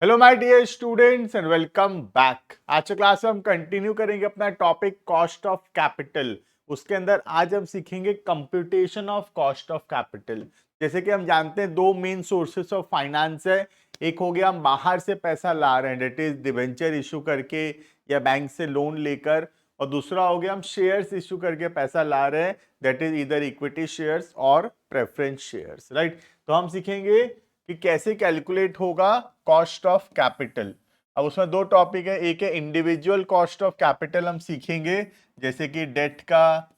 Hello my dear students and welcome back. आज के class में हम कंटिन्यू करेंगे अपना टॉपिक कॉस्ट ऑफ कैपिटल। उसके अंदर आज हम सीखेंगे computation of cost of capital. जैसे कि हम जानते हैं दो मेन सोर्सेस ऑफ फाइनेंस है। एक हो गया हम बाहर से पैसा ला रहे हैं, डेट इज डिवेंचर इशू करके या बैंक से लोन लेकर, और दूसरा हो गया हम शेयर्स इशू करके पैसा ला रहे हैं, दैट इज इधर इक्विटी शेयर्स और प्रेफरेंस शेयर्स, राइट। तो हम सीखेंगे कि कैसे कैलकुलेट होगा कॉस्ट ऑफ कैपिटल। अब उसमें दो टॉपिक है, एक है इंडिविजुअल कॉस्ट ऑफ कैपिटल, हम सीखेंगे जैसे कि डेट का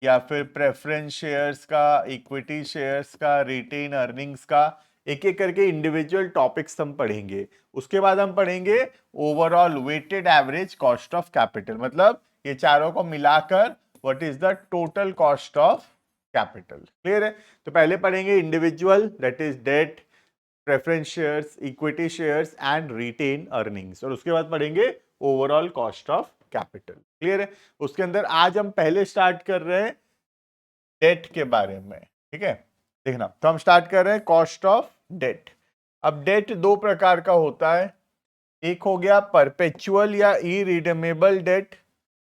या फिर प्रेफरेंस शेयर्स का, इक्विटी शेयर्स का, रिटेन अर्निंग्स का, एक एक करके इंडिविजुअल टॉपिक्स हम पढ़ेंगे। उसके बाद हम पढ़ेंगे overall weighted average cost of capital, मतलब ये चारों को मिलाकर what is the total cost of capital. Clear है? तो पहले पढ़ेंगे individual, that is debt, preference shares, equity shares and retained earnings, और उसके बाद पढ़ेंगे overall cost of capital. Clear है? उसके अंदर आज हम पहले स्टार्ट कर रहे हैं डेट के बारे में। ठीक है, देखना, तो हम स्टार्ट कर रहे हैं कॉस्ट ऑफ डेट। अब डेट दो प्रकार का होता है, एक हो गया परपेचुअल या इरिडीमेबल डेट,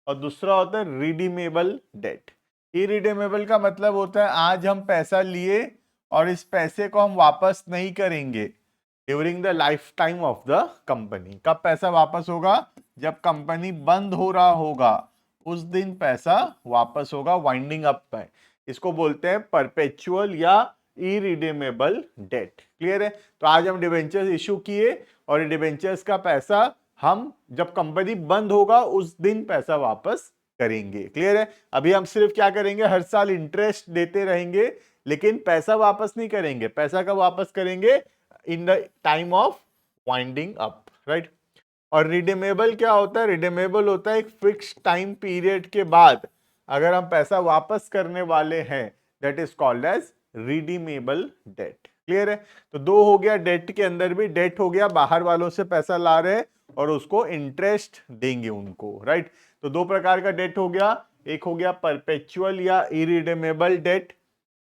और दूसरा होता है रिडीमेबल डेट। इरिडीमेबल का मतलब होता है आज हम पैसा लिए और इस पैसे को हम वापस नहीं करेंगे during the life time of the company. कब पैसा वापस होगा? जब कंपनी बंद हो रहा होगा उस दिन पैसा वापस होगा, वाइंडिंग अप में। इसको बोलते हैं परपेचुअल या इरिडीमेबल डेट। क्लियर है? तो आज हम डिबेंचर्स इशू किए और डिबेंचर्स का पैसा हम जब कंपनी बंद होगा उस दिन पैसा वापस करेंगे। क्लियर है? अभी हम सिर्फ क्या करेंगे, हर साल इंटरेस्ट देते रहेंगे लेकिन पैसा वापस नहीं करेंगे। पैसा कब वापस करेंगे? In the time of winding up, right. और रिडीमेबल क्या होता है? रिडीमेबल होता है एक फिक्स टाइम पीरियड के बाद अगर हम पैसा वापस करने वाले हैं, that is called as redeemable debt. Clear है? तो दो हो गया डेट के अंदर भी, डेट हो गया बाहर वालों से पैसा ला रहे हैं और उसको इंटरेस्ट देंगे उनको, राइट। तो दो प्रकार का डेट हो गया, एक हो गया परपेचुअल या इरिडीमेबल डेट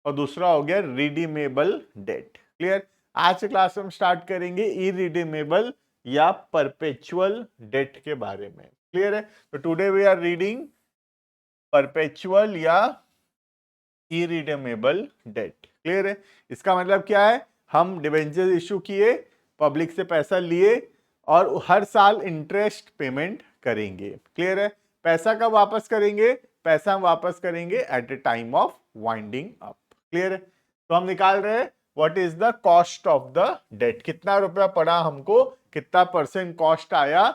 और दूसरा हो गया रिडीमेबल डेट। क्लियर? आज के क्लास में हम स्टार्ट करेंगे इरिडीमेबल या परपेचुअल डेट के बारे में। क्लियर है? तो today we are reading perpetual या इरिडीमेबल डेट। क्लियर है? इसका मतलब क्या है, हम डिबेंचर इशू किए, पब्लिक से पैसा लिए और हर साल इंटरेस्ट पेमेंट करेंगे। क्लियर है? पैसा कब वापस करेंगे? पैसा हम वापस करेंगे at the time of winding up. Clear है? तो हम निकाल रहे हैं what is the cost of the debt, कितना रुपया पड़ा हमको, कितना परसेंट कॉस्ट आया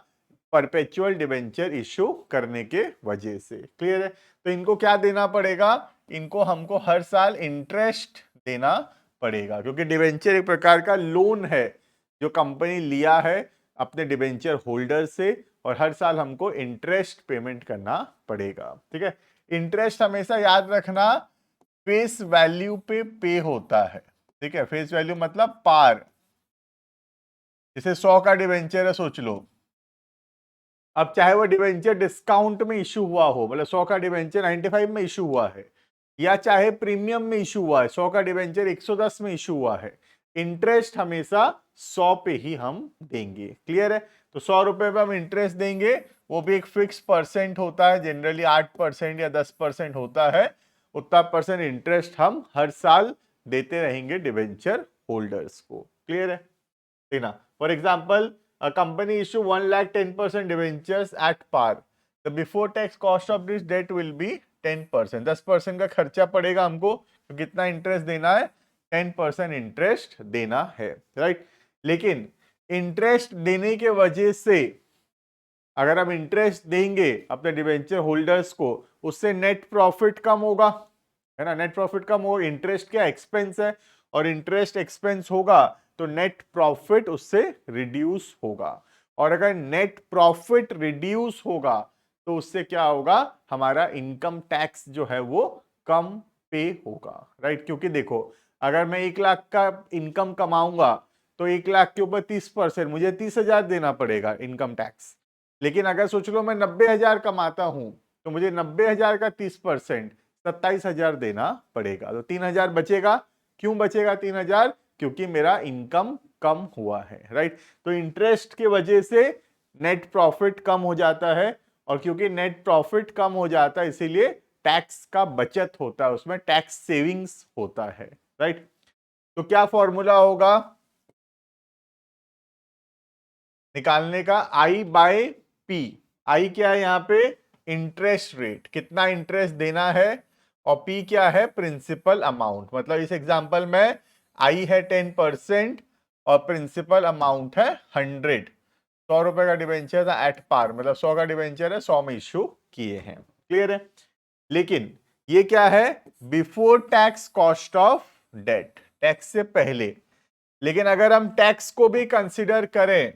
परपेचुअल डिबेंचर इशू करने के वजह से। क्लियर है? तो इनको क्या देना पड़ेगा? इनको हमको हर साल इंटरेस्ट देना पड़ेगा, क्योंकि डिबेंचर एक प्रकार का लोन है जो कंपनी लिया है अपने डिबेंचर होल्डर से, और हर साल हमको इंटरेस्ट पेमेंट करना पड़ेगा। ठीक है? इंटरेस्ट हमेशा याद रखना फेस वैल्यू पे होता है। ठीक है? फेस वैल्यू मतलब पार। जैसे 100 का डिबेंचर है, सोच लो, अब चाहे वो डिबेंचर डिस्काउंट में इशू हुआ हो, मतलब 100 का डिबेंचर 95 में इशू हुआ है, या चाहे प्रीमियम में इशू हुआ है, 100 का डिबेंचर 110 में इशू हुआ है, इंटरेस्ट हमेशा 100 पे ही हम देंगे। क्लियर है? तो 100 रुपए पे हम इंटरेस्ट देंगे, वो भी एक फिक्स परसेंट होता है, जनरली 8% या 10% होता है, उतना परसेंट इंटरेस्ट हम हर साल देते रहेंगे डिबेंचर होल्डर्स को। क्लियर है? देखना, for example a company issue 1,10% debentures at par, the before tax cost of this debt will be 10%। 10% का खर्चा पड़ेगा हमको, तो कितना इंटरेस्ट देना है? 10% इंटरेस्ट देना है, राइट। लेकिन इंटरेस्ट देने के वजह से अगर हम इंटरेस्ट देंगे अपने डिबेंचर होल्डर्स को, उससे नेट प्रॉफिट कम होगा, है ना। नेट प्रॉफिट कम हो, इंटरेस्ट क्या एक्सपेंस है, और इंटरेस्ट एक्सपेंस होगा तो नेट प्रॉफिट उससे रिड्यूस होगा। और अगर नेट प्रॉफिट रिड्यूस होगा तो उससे क्या होगा, हमारा इनकम टैक्स जो है वो कम पे होगा, राइट। क्योंकि देखो, अगर मैं 1 लाख का इनकम कमाऊंगा तो 1 लाख के ऊपर 30%, मुझे 30,000 देना पड़ेगा इनकम टैक्स। लेकिन अगर सोच लो मैं 90,000 कमाता हूं तो मुझे 90,000 का 30% 27,000 देना पड़ेगा, तो 3,000 बचेगा। क्यों बचेगा 3,000? क्योंकि मेरा इनकम कम हुआ है, राइट। तो इंटरेस्ट की वजह से नेट प्रॉफिट कम हो जाता है, और क्योंकि नेट प्रॉफिट कम हो जाता है इसीलिए टैक्स का बचत होता है, उसमें टैक्स सेविंग्स होता है, राइट। तो क्या फॉर्मूला होगा निकालने का? आई बाय पी। आई क्या है यहाँ पे? इंटरेस्ट रेट, कितना इंटरेस्ट देना है, और पी क्या है? Principal amount. मतलब इस एग्जांपल में आई है 10% और प्रिंसिपल अमाउंट है 100। 100 रुपए का डिवेंचर था एट पार, मतलब 100 का डिवेंचर है, 100 में इश्यू किए हैं, क्लियर है। लेकिन ये क्या है? Before tax cost of debt, tax से पहले। लेकिन अगर हम टैक्स को भी कंसिडर करें,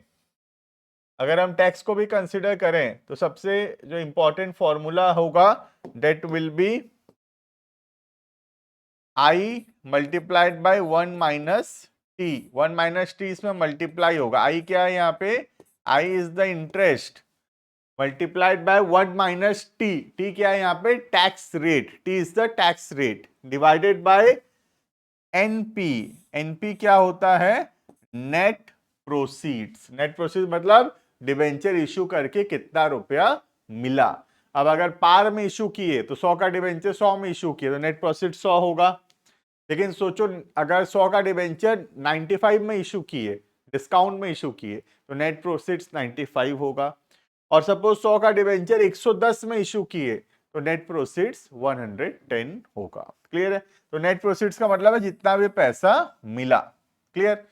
अगर हम टैक्स को भी कंसिडर करें तो सबसे जो इंपॉर्टेंट फॉर्मूला होगा debt will be I multiplied by 1 minus T. 1 minus T इसमें मल्टीप्लाई होगा। आई क्या है यहाँ पे? I is the interest multiplied by 1 minus T. T क्या है यहाँ पे? Tax rate. T is the tax rate divided by NP. NP क्या होता है? Net proceeds. नेट प्रोसीड्स मतलब डिबेंचर इशू करके कितना रुपया मिला। अब अगर पार में इशू किए तो 100 का डिबेंचर 100 में इशू किए तो नेट प्रोसीड 100 होगा। लेकिन सोचो अगर 100 का डिबेंचर 95 में इशू किए, डिस्काउंट में इशू किए, तो नेट प्रोसीड्स 95 होगा। और सपोज 100 का डिबेंचर 110 में इशू किए तो नेट प्रोसीड्स 110 होगा, क्लियर है। तो नेट प्रोसीड्स का मतलब है जितना भी पैसा मिला, क्लियर।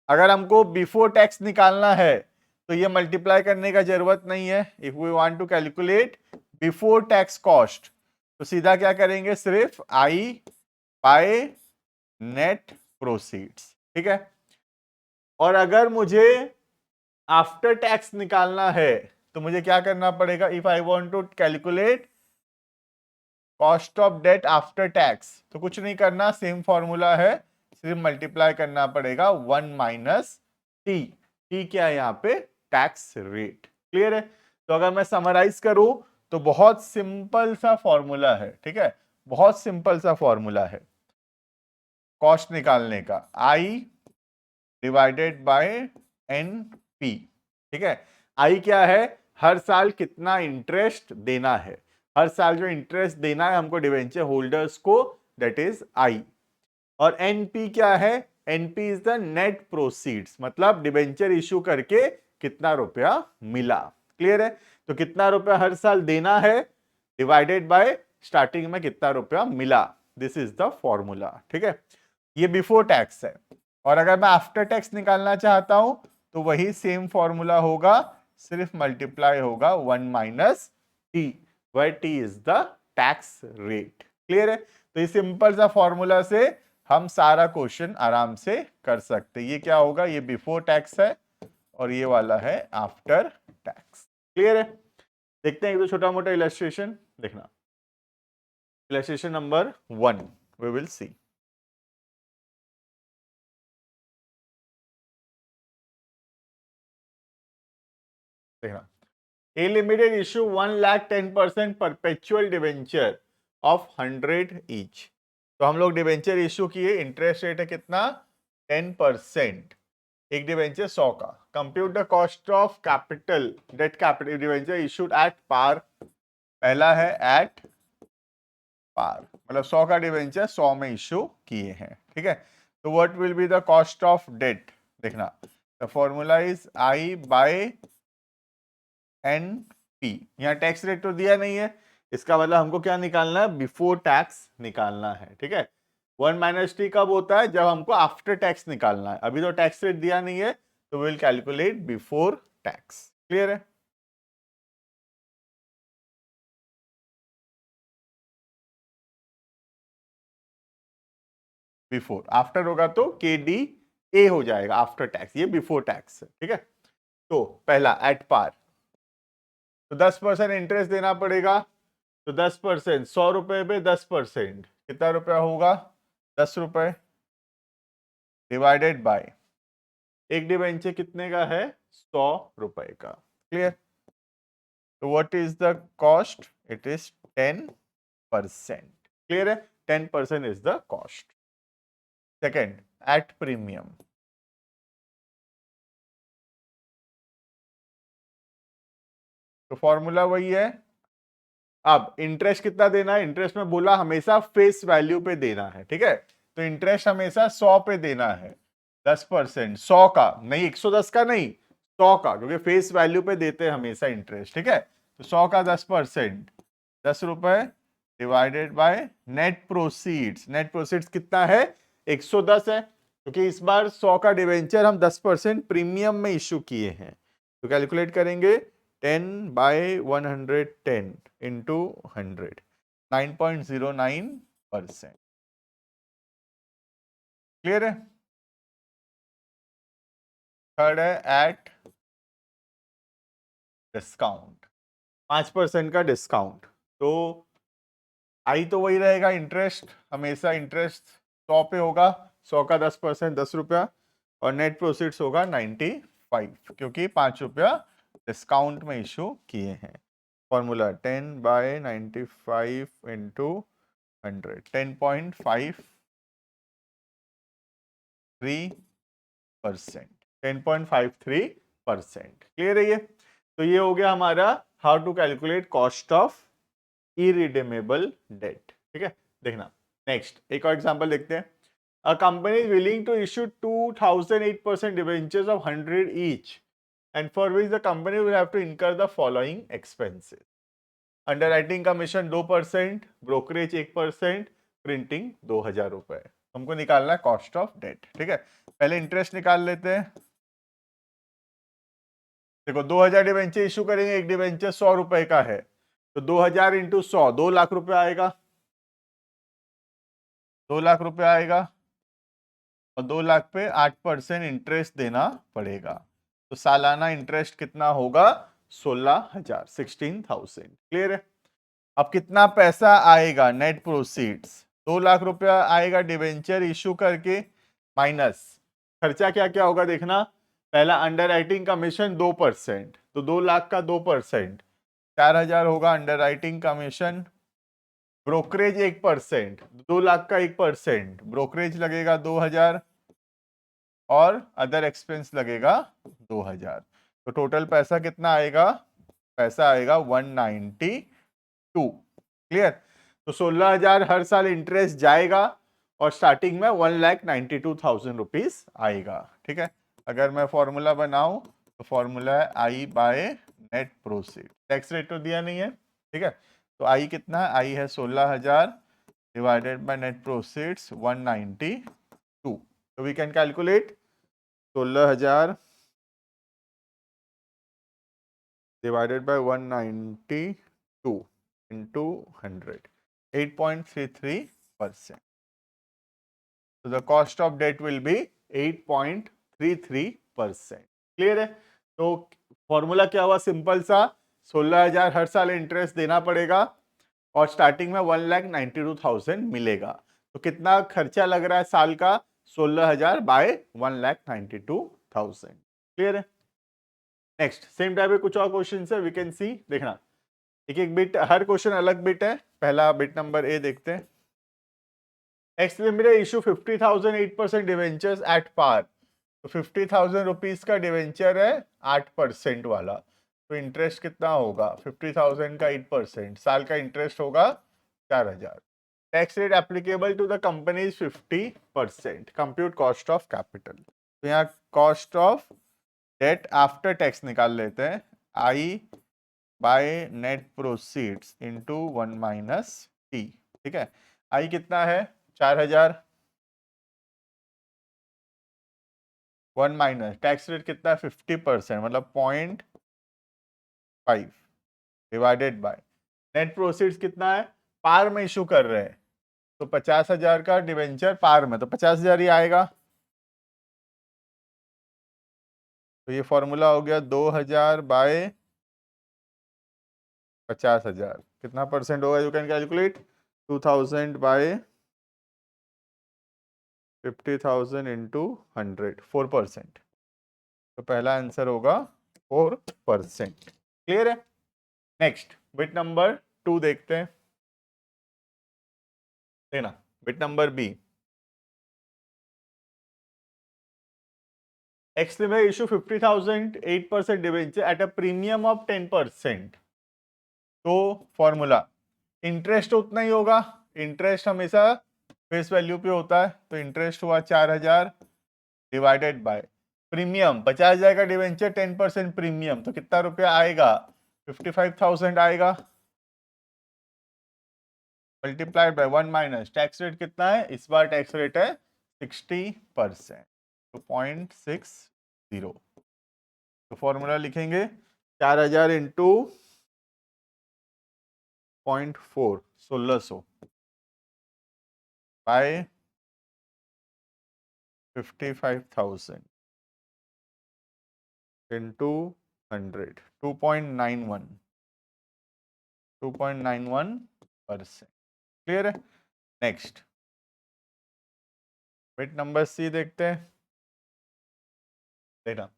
अगर हमको बिफोर टैक्स निकालना है तो ये मल्टीप्लाई करने का जरूरत नहीं है। If we want to calculate before tax cost तो सीधा क्या करेंगे? सिर्फ आई बाय नेट प्रोसीड्स, ठीक है। और अगर मुझे आफ्टर टैक्स निकालना है तो मुझे क्या करना पड़ेगा? If I want to calculate cost of debt after tax तो कुछ नहीं करना, सेम फॉर्मूला है, सिर्फ मल्टीप्लाई करना पड़ेगा 1 माइनस टी। टी क्या है यहाँ पे? टैक्स रेट, क्लियर है। तो अगर मैं समराइज करूं तो बहुत सिंपल सा फॉर्मूला है, ठीक है, बहुत सिंपल सा फॉर्मूला है कॉस्ट निकालने का, I divided by N P, ठीक है। आई क्या है? हर साल कितना इंटरेस्ट देना है, हर साल जो इंटरेस्ट देना है हमको डिवेंचर होल्डर्स को, दैट इज आई। और एनपी क्या है? NP is the net proceeds, मतलब डिवेंचर इशू करके कितना रुपया मिला, क्लियर है। तो कितना रुपया हर साल देना है डिवाइडेड बाय स्टार्टिंग में कितना रुपया मिला, दिस इज द फॉर्मूला, ठीक है। ये बिफोर टैक्स है। और अगर मैं आफ्टर टैक्स निकालना चाहता हूं तो वही सेम फॉर्मूला होगा, सिर्फ मल्टीप्लाई होगा 1 minus T, where T is the tax rate, clear है। तो इस सिंपल सा फॉर्मूला से हम सारा क्वेश्चन आराम से कर सकते हैं। ये क्या होगा? ये बिफोर टैक्स है और ये वाला है आफ्टर टैक्स, क्लियर है। देखते हैं एक तो छोटा मोटा इलस्ट्रेशन देखना। Illustration number 1 we will see. देखना, A Limited issue 1,10% perpetual debenture of 100 each. तो हम लोग डिवेंचर इश्यू किए, इंटरेस्ट रेट है कितना? 10%। एक डिवेंचर 100 का। Compute the cost of capital, debt capital debenture issued at par. पहला है एट पार, मतलब 100 का डिवेंचर 100 में इश्यू किए हैं, ठीक है। तो what will be the cost of debt? देखना, the formula is I by N P. यहाँ टैक्स रेट तो दिया नहीं है, इसका मतलब हमको क्या निकालना है? बिफोर टैक्स निकालना है, ठीक है। 1 माइनस टी कब होता है? जब हमको आफ्टर टैक्स निकालना है। अभी तो टैक्स रेट दिया नहीं है तो will calculate before tax, clear है। बिफोर, आफ्टर होगा तो के डी ए हो जाएगा आफ्टर टैक्स, ये बिफोर टैक्स है, ठीक है। तो पहला एट पार, तो 10% इंटरेस्ट देना पड़ेगा। तो 10%, 100 रुपए पे 10% कितना रुपया होगा? 10 रुपए डिवाइडेड बाय एक डिवेंचर कितने का है? 100 रुपए का, क्लियर। तो what is the cost? It is 10%, clear है। 10% is the cost. Second, at premium, तो फॉर्मूला वही है। अब इंटरेस्ट कितना देना है, इंटरेस्ट में बोला हमेशा फेस वैल्यू पे देना है, ठीक है। तो इंटरेस्ट हमेशा 100 पे देना है, 10%, 100 का नहीं, 110 का नहीं, 100 का, क्योंकि फेस वैल्यू पे देते हैं हमेशा इंटरेस्ट, ठीक है। तो 100 का 10%, 10 रुपए divided by net proceeds. Net proceeds कितना है, 110 है, क्योंकि इस बार 100 का डिवेंचर हम 10% प्रीमियम में इश्यू किए हैं। तो कैलकुलेट करेंगे 10/110 इंटू 100, 9.09%। क्लियर है। थर्ड है एट डिस्काउंट, 5% का डिस्काउंट। तो आई तो वही रहेगा, इंटरेस्ट हमेशा इंटरेस्ट 100 पे होगा, 100 का 10%, 10 रुपया, और नेट प्रोसीड्स होगा 95, क्योंकि 5 रुपया डिस्काउंट में इशू किए हैं। Formula 10/95 into 100, 10.53%, 10.53%। क्लियर है ये। तो ये हो गया हमारा how to calculate cost of irredeemable debt, ठीक है। देखना नेक्स्ट एक और एग्जांपल देखते हैं। A company is willing to issue 2008% debentures of 100 each and for which the company will have to incur the following expenses. Underwriting commission 2%, brokerage 1%, printing 2000 रुपए। हमको निकालना है कॉस्ट ऑफ डेट, ठीक है। पहले इंटरेस्ट निकाल लेते हैं। देखो 2000 डिबेंचर इशू करेंगे, एक डिबेंचर 100 रुपए का है, तो 2000 इंटू 100, 2 लाख रुपए आएगा, 2 लाख रुपए आएगा, और 2 लाख पे 8% इंटरेस्ट देना पड़ेगा। तो सालाना इंटरेस्ट कितना होगा, 16,000, 16,000। क्लियर है। अब कितना पैसा आएगा, नेट प्रोसीड्स 2 लाख रुपया आएगा डिवेंचर इशू करके, माइनस खर्चा क्या क्या होगा देखना। पहला अंडरराइटिंग कमीशन 2%, तो 2 लाख का 2%, 4,000 होगा अंडरराइटिंग कमीशन। ब्रोकरेज 1%, 2 लाख का 1%, ब्रोकरेज लगेगा 2,000, और अदर एक्सपेंस लगेगा 2,000। तो टोटल पैसा कितना आएगा, पैसा आएगा 192। क्लियर। तो 16,000 हर साल इंटरेस्ट जाएगा, और स्टार्टिंग में 1,92,000 रुपीज आएगा, ठीक है। अगर मैं फॉर्मूला बनाऊं तो फॉर्मूला है I by net proceed. Tax rate तो दिया नहीं है, ठीक है। तो आई कितना है, आई है 16,000 डिवाइडेड बाय नेट प्रोसीड्स 192। तो we can calculate 16,000 divided by 192 into 100, 8.33%. So the cost of debt will be 8.33%. Clear है। तो फॉर्मूला क्या हुआ, सिंपल सा, 16,000 हर साल इंटरेस्ट देना पड़ेगा, और स्टार्टिंग में 1,92,000 मिलेगा। तो कितना खर्चा लग रहा है साल का, 16,000 बाय 1,92,000। क्लियर है। नेक्स्ट सेम टाइप में कुछ और क्वेश्चन है, वी कैन सी। देखना एक एक बिट, हर क्वेश्चन अलग बिट है। पहला बिट नंबर ए देखते हैं। X limited issue 50,000 8% debentures at par. तो 50,000 रुपीज का डिवेंचर है 8% वाला, तो इंटरेस्ट कितना होगा, 50,000 का 8%, साल का इंटरेस्ट होगा 4,000। Tax rate applicable to the company 50%। Compute cost of capital. तो यहाँ cost of debt after tax निकाल लेते हैं, I by net proceeds into 1 minus T, ठीक है। आई कितना है, 4,000, 1 माइनस टैक्स रेट कितना है 50%, मतलब 0.5 डिवाइडेड बाय नेट प्रोसीड्स कितना है, पार में इशू कर रहे हैं, तो 50,000 का डिवेंचर पार में, तो 50,000 ही आएगा। तो ये फॉर्मूला हो गया 2,000 बाय 50,000, कितना परसेंट होगा, you can calculate 2,000 by 50,000 into 100, 4%। तो पहला आंसर होगा 4%। क्लियर है। नेक्स्ट बिट नंबर 2 देखते हैं। देखना bit number B. X limited issue 50,000 8% debenture at a premium of 10%। तो फॉर्मूला इंटरेस्ट उतना ही होगा, इंटरेस्ट हमेशा फेस वैल्यू पे होता है, तो इंटरेस्ट हुआ 4000 डिवाइडेड बाय प्रीमियम 50,000 का डिवेंचर 10% प्रीमियम, तो कितना रुपया आएगा 55,000 आएगा, multiplied by 1 minus tax rate कितना है, इस बार टैक्स रेट है 60%, तो 0.60। तो फॉर्मूला लिखेंगे 4000 इंटू 0.4 1600 बाय 55,000 इंटू 100 2.91%। क्लियर है। नेक्स्ट बिट नंबर सी देखते हैं। देखना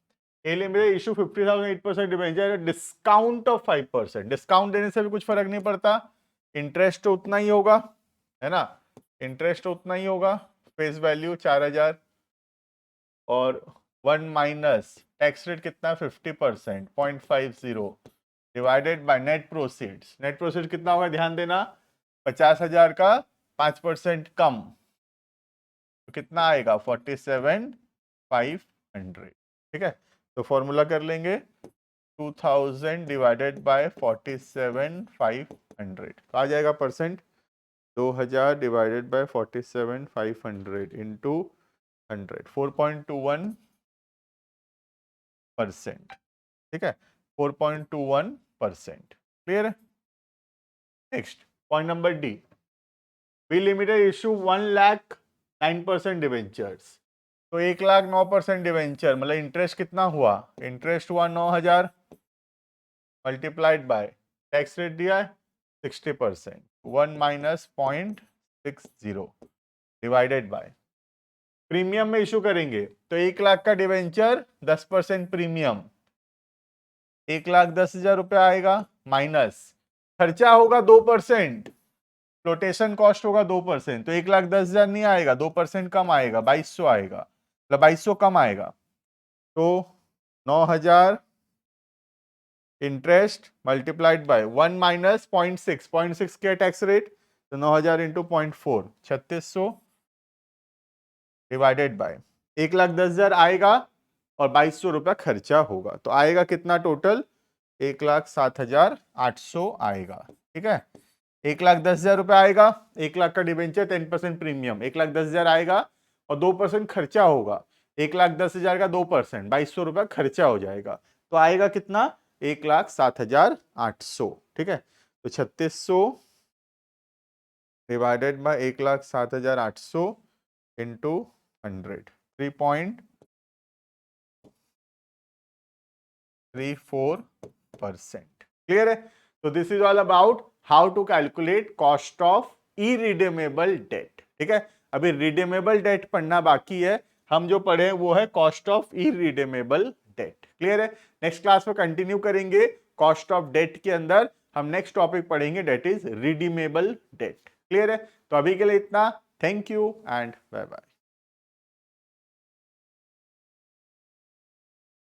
A limited issue 50,000 8% debenture, discount of 5%। Discount देने से भी कुछ फर्क नहीं पड़ता, इंटरेस्ट तो उतना ही होगा, है ना, इंटरेस्ट तो उतना ही होगा, फेस वैल्यू 4000 और 1 माइनस टैक्स रेट कितना 50% 0.50 divided by net proceeds. Net proceed कितना होगा ध्यान देना, 50,000 का 5% कम, तो कितना आएगा 47,500। ठीक है, तो फॉर्मूला कर लेंगे 2000 डिवाइडेड बाय 47,500, तो आ जाएगा परसेंट 2000 डिवाइडेड बाय 47,500 इंटू 100 4.21%। ठीक है, 4.21%। क्लियर है। Next point number D, B limited issue 1,09,% debentures, तो 1,09% डिवेंचर मतलब इंटरेस्ट कितना हुआ, इंटरेस्ट हुआ 9,000 मल्टीप्लाइड बाय टैक्स रेट दिया है 60%, 1 माइनस 0.60 डिवाइडेड बाय प्रीमियम में इशू करेंगे, तो 1,00,000 का डिवेंचर 10% प्रीमियम 1,10,000 रुपया आएगा, माइनस खर्चा होगा 2%, फ्लोटेशन कॉस्ट होगा 2%, तो 1,10,000 नहीं आएगा, 2% कम आएगा, 2,200 आएगा, मतलब 2,200 कम आएगा, तो 9,000 इंटरेस्ट मल्टीप्लाइड बाय 1 माइनस 0.6 के टैक्स रेट, तो 9,000 इंटू 0.4 3600 डिवाइडेड बाय 1,10,000 आएगा और 2,200 रुपया खर्चा होगा, तो आएगा कितना टोटल 1,07,800 आएगा। ठीक है, 1,10,000 रुपया आएगा, 1,00,000 का डिवेंचर 10% प्रीमियम 1,10,000 आएगा और 2% खर्चा होगा, 1,10,000 का 2% 2,200 रुपया खर्चा हो जाएगा, तो आएगा कितना 1,07,800। ठीक है, तो 3600 डिवाइडेड बाय 1,07,800 इंटू 100 3.34%। क्लियर है। तो this is all about how to calculate cost of irredeemable debt. ठीक है, अभी रिडीमेबल डेट पढ़ना बाकी है, हम जो पढ़े वो है cost of irredeemable debt. Clear है। नेक्स्ट क्लास में कंटिन्यू करेंगे कॉस्ट ऑफ डेट के अंदर हम नेक्स्ट टॉपिक पढ़ेंगे debt is redeemable debt. Clear है। तो अभी के लिए इतना, thank you and bye bye.